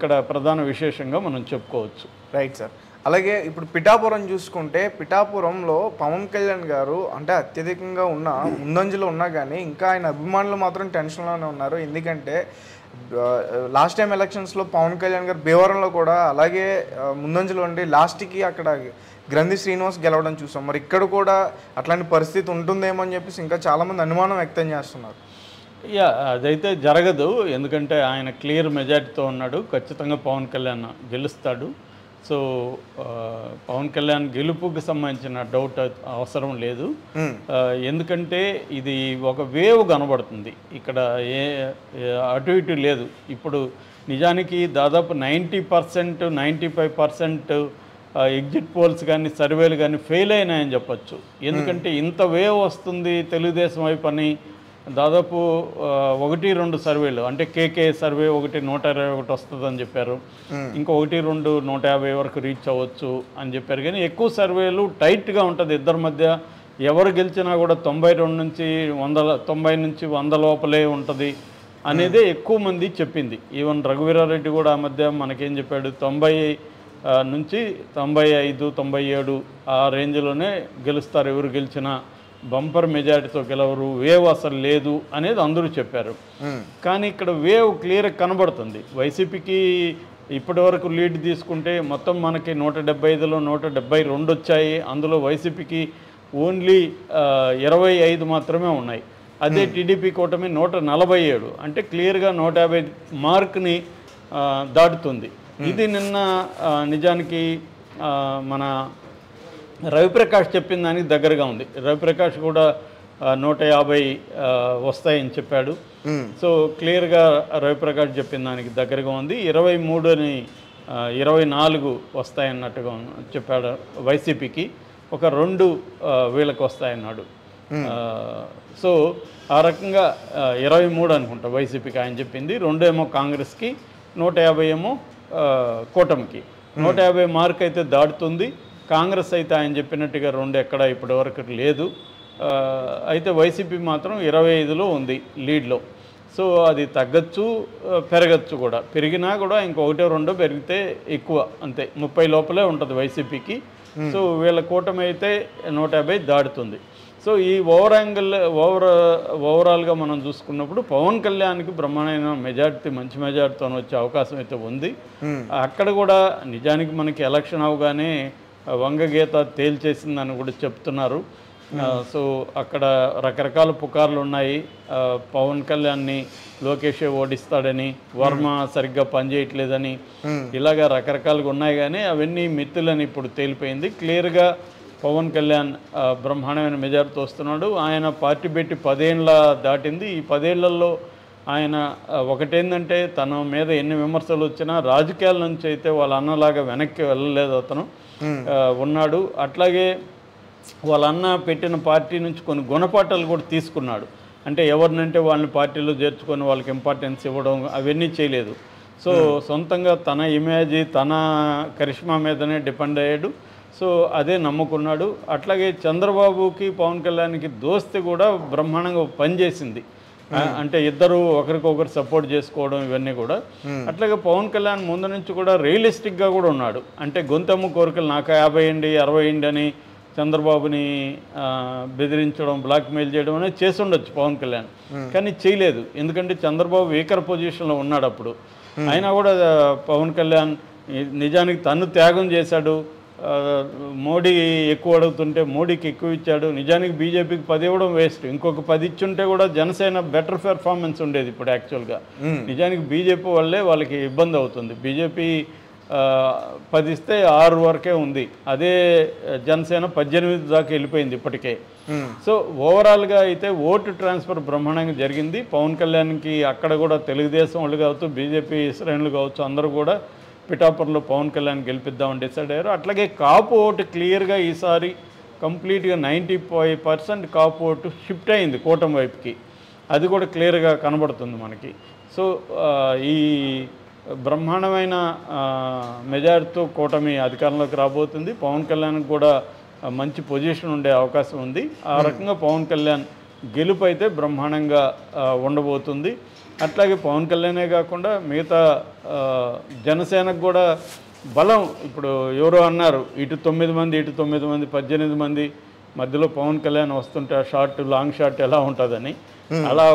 ఇక్కడ ప్రధాన విశేషంగా మనం చెప్పుకోవచ్చు. Right sir. అలాగే ఇప్పుడు పిఠాపురం చూసుకుంటే పిఠాపురంలో పవన్ కళ్యాణ్ గారు అంటే అత్యధికంగా ముందంజలో ఉన్నా కానీ ఇంకా ఆయన అభిమానులు మాత్రం టెన్షన్లోనే ఉన్నారు. ఎందుకంటే లాస్ట్ టైం ఎలక్షన్స్లో పవన్ కళ్యాణ్ గారు భీమవరంలో కూడా అలాగే ముందంజలో ఉండి లాస్ట్కి అక్కడ గ్రంథి శ్రీనివాస్ గెలవడం చూసాం. మరి ఇక్కడ కూడా అట్లాంటి పరిస్థితి ఉంటుందేమో అని చెప్పేసి ఇంకా చాలామంది అనుమానం వ్యక్తం చేస్తున్నారు. అదైతే జరగదు, ఎందుకంటే ఆయన క్లియర్ మెజారిటీతో ఉన్నాడు. ఖచ్చితంగా పవన్ కళ్యాణ్ గెలుస్తాడు. సో పవన్ కళ్యాణ్ గెలుపుకి సంబంధించిన డౌట్ అవసరం లేదు. ఎందుకంటే ఇది ఒక వేవ్ కనబడుతుంది ఇక్కడ, అటు ఇటు లేదు. ఇప్పుడు నిజానికి దాదాపు 90% 95% ఎగ్జిట్ పోల్స్ కానీ సర్వేలు కానీ ఫెయిల్ అయినాయని చెప్పచ్చు. ఎందుకంటే ఇంత వేవ్ వస్తుంది తెలుగుదేశం వైపు అని దాదాపు 1-2 సర్వేలు, అంటే కేకే సర్వే 121 వస్తుందని చెప్పారు, ఇంకా 1-2 150 వరకు రీచ్ అవ్వచ్చు అని చెప్పారు. కానీ ఎక్కువ సర్వేలు టైట్గా ఉంటుంది ఇద్దరి మధ్య. ఎవరు గెలిచినా కూడా 92 నుంచి 90 నుంచి 100 లోపలే ఉంటుంది అనేదే ఎక్కువ మంది చెప్పింది. ఈవెన్ రఘువీరారెడ్డి కూడా ఆ మధ్య మనకేం చెప్పాడు, 90 నుంచి 95 97 ఆ రేంజ్లోనే గెలుస్తారు, ఎవరు గెలిచినా బంపర్ మెజారిటీతో గెలవరు, వేవ్ అసలు లేదు అనేది అందరూ చెప్పారు. కానీ ఇక్కడ వేవ్ క్లియర్ కనబడుతుంది. వైసీపీకి ఇప్పటి వరకు లీడ్ తీసుకుంటే మొత్తం మనకి 175లో 172 వచ్చాయి. అందులో వైసీపీకి ఓన్లీ 25 మాత్రమే ఉన్నాయి. అదే టీడీపీ కూటమి 147, అంటే క్లియర్గా 150 మార్క్ని దాటుతుంది. ఇది నిన్న నిజానికి మన రవిప్రకాష్ చెప్పిన దానికి దగ్గరగా ఉంది. రవిప్రకాష్ కూడా 150 వస్తాయని చెప్పాడు. సో క్లియర్గా రవిప్రకాష్ చెప్పిన దానికి దగ్గరగా ఉంది. 23 24 వస్తాయన్నట్టుగా చెప్పాడు వైసీపీకి, ఒక 2 వీళ్ళకి వస్తాయన్నాడు. సో ఆ రకంగా 23 అనుకుంటా వైసీపీకి ఆయన చెప్పింది, 2 ఏమో కాంగ్రెస్కి, 150 ఏమో కూటమికి. 150 మార్క్ అయితే దాటుతుంది. కాంగ్రెస్ అయితే ఆయన చెప్పినట్టుగా 2 ఎక్కడ ఇప్పటి వరకు లేదు. అయితే వైసీపీ మాత్రం 25లో ఉంది లీడ్లో. సో అది తగ్గచ్చు, పెరగచ్చు కూడా. పెరిగినా కూడా ఇంకో 1-2 పెరిగితే ఎక్కువ, అంతే 30 లోపలే ఉంటుంది వైసీపీకి. సో వీళ్ళ కూటమి అయితే 150 దాటుతుంది. సో ఈ ఓవరాల్గా మనం చూసుకున్నప్పుడు పవన్ కళ్యాణ్కి బ్రహ్మాండమైన మెజార్టీ, మంచి మెజార్టీతో వచ్చే అవకాశం అయితే ఉంది. అక్కడ కూడా నిజానికి మనకి ఎలక్షన్ అవగానే వంగగీత తేల్చేసిందని కూడా చెప్తున్నారు. సో అక్కడ రకరకాల పుకార్లు ఉన్నాయి. పవన్ కళ్యాణ్ని లోకేషే ఓడిస్తాడని, వర్మ సరిగ్గా పనిచేయట్లేదని, ఇలాగా రకరకాలుగా ఉన్నాయి. కానీ అవన్నీ మిత్తులని ఇప్పుడు తేలిపోయింది. క్లియర్గా పవన్ కళ్యాణ్ బ్రహ్మాండమైన మెజార్టీతో వస్తున్నాడు. ఆయన పార్టీ పెట్టి 10 ఏళ్ళ దాటింది. ఈ 10 ఏళ్లలో ఆయన ఒకటేందంటే తన మీద ఎన్ని విమర్శలు వచ్చినా రాజకీయాల నుంచి అయితే వాళ్ళ అన్నలాగా వెనక్కి వెళ్ళలేదు, అతను ఉన్నాడు. అట్లాగే వాళ్ళ అన్న పెట్టిన పార్టీ నుంచి కొన్ని గుణపాఠాలు కూడా తీసుకున్నాడు. అంటే ఎవరినంటే వాళ్ళని పార్టీలో చేర్చుకొని వాళ్ళకి ఇంపార్టెన్స్ ఇవ్వడం అవన్నీ చేయలేదు. సో సొంతంగా తన ఇమేజ్, తన కరిష్మా మీదనే డిపెండ్ అయ్యాడు. సో అదే నమ్ముకున్నాడు. అట్లాగే చంద్రబాబుకి పవన్ కళ్యాణ్కి దోస్తి కూడా బ్రహ్మాండంగా పనిచేసింది. అంటే ఇద్దరు ఒకరికొకరు సపోర్ట్ చేసుకోవడం ఇవన్నీ కూడా. అట్లాగే పవన్ కళ్యాణ్ ముందు నుంచి కూడా రియలిస్టిక్గా కూడా ఉన్నాడు. అంటే గొంతెమ్మ కోరికలు నాకు 50 ఏంటి 60 ఏంటి అని చంద్రబాబుని బెదిరించడం, బ్లాక్మెయిల్ చేయడం అనేది చేసి ఉండొచ్చు పవన్ కళ్యాణ్, కానీ చేయలేదు. ఎందుకంటే చంద్రబాబు వీకర్ పొజిషన్లో ఉన్నాడు అప్పుడు. అయినా కూడా పవన్ కళ్యాణ్ నిజానికి తను త్యాగం చేశాడు. మోడీ ఎక్కువ అడుగుతుంటే మోడీకి ఎక్కువ ఇచ్చాడు. నిజానికి బీజేపీకి 10 ఇవ్వడం వేస్ట్, ఇంకొక 10 ఇచ్చుంటే కూడా జనసేన బెటర్ పెర్ఫార్మెన్స్ ఉండేది ఇప్పుడు యాక్చువల్గా. నిజానికి బీజేపీ వల్లే వాళ్ళకి ఇబ్బంది అవుతుంది. బీజేపీ 10 ఇస్తే 6 వరకే ఉంది, అదే జనసేన 18 దాకా వెళ్ళిపోయింది ఇప్పటికే. సో ఓవరాల్గా అయితే ఓటు ట్రాన్స్ఫర్ బ్రహ్మాండంగా జరిగింది. పవన్ కళ్యాణ్కి అక్కడ కూడా తెలుగుదేశం వాళ్ళు కావచ్చు, బీజేపీ శ్రేణులు కావచ్చు, అందరూ కూడా పిఠాపురంలో పవన్ కళ్యాణ్ గెలిపిద్దామని డిసైడ్ అయ్యారు. అట్లాగే కాపు ఓటు క్లియర్గా ఈసారి కంప్లీట్గా 95% కాపు ఓటు షిఫ్ట్ అయింది కూటమి వైపుకి. అది కూడా క్లియర్గా కనబడుతుంది మనకి. సో ఈ బ్రహ్మాండమైన మెజారిటీతో కూటమి అధికారంలోకి రాబోతుంది. పవన్ కళ్యాణ్కి కూడా మంచి పొజిషన్ ఉండే అవకాశం ఉంది. ఆ రకంగా పవన్ కళ్యాణ్ గెలుపు అయితే బ్రహ్మాండంగా ఉండబోతుంది. అట్లాగే పవన్ కళ్యాణే కాకుండా మిగతా జనసేనకు కూడా బలం. ఇప్పుడు ఎవరో అన్నారు ఇటు 9 మంది ఇటు 9 మంది 18 మంది మధ్యలో పవన్ కళ్యాణ్ వస్తుంటే ఆ షాట్ లాంగ్ షాట్ ఎలా ఉంటుందని. అలా